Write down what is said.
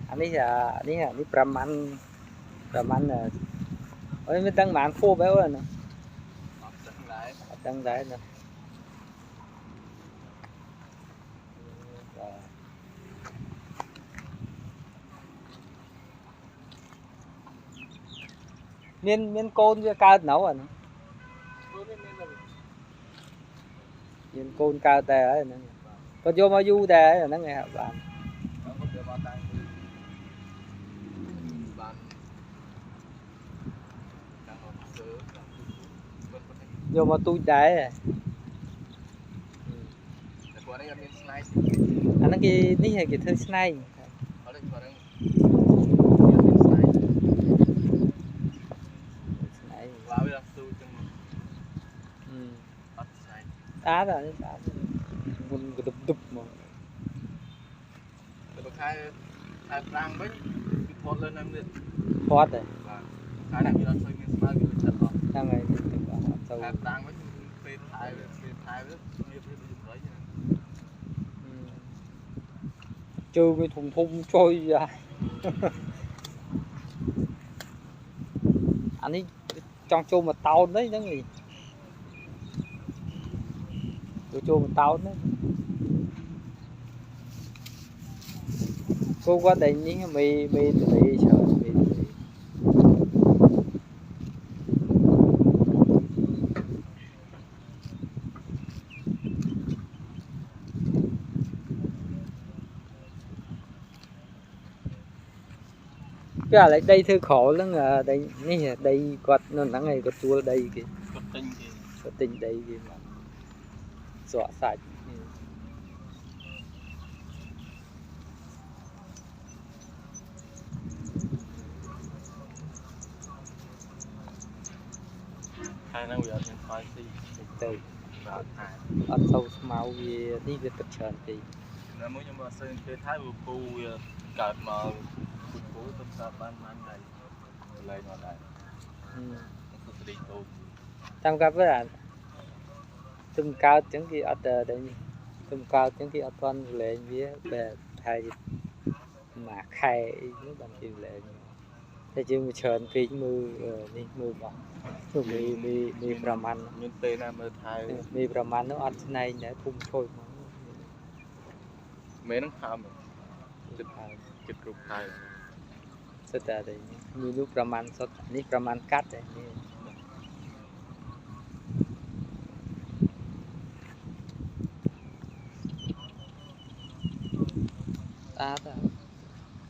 อันนี้ประมาณโอ้ยไม่ตั้งหมานคู่ไปวะเนาะตั้งได้เนาะmiên côn cho cao nấu à miên côn cao tè ấy nè có vô mà du tè nó nghe bạn vô mà tôi tè anh nó kia ní hay kia thứ snai đá rồi đá buồn đục đục mà khai rang với phốt lên em được phốt rồi khai làm gì đó chơi miếng smart kiểu chất đó đang ngày khai rang với phê thái với nhiều thứ dùng đấy chơi cái thùng trôi ra anh ấy trong chôn mà tao đấy đó gì chôn mà tao đấy cô qua đây những mì sợ mì cái lại đây thư khổ lắm à đây ní đây quạt nó nắng này quạt chua đây kìa quạt tinh đây kìa mà dọa sạch hai năng lượng thì phải gì từ ăn sâu máu gì đi về tập trần thì nếu muốn nhưng mà sơn cái thái vừa phu cợt mà phú tâm sa ban này lên vào đây tham gia với là tum cao tiếng kia ở đây tum cao tiếng kia ở toàn lên với về thầy mà khai những bạn chịu lệ thầy chịu một trần phí mưa đi mưa bóng mi Brahman nhưng tên là mưa thai mi Brahman nó ăn này để thùng thôi mấy nó ham chụp chụp thai rất là đấy như lúc Brahman sốt ní Brahman cắt đấy ta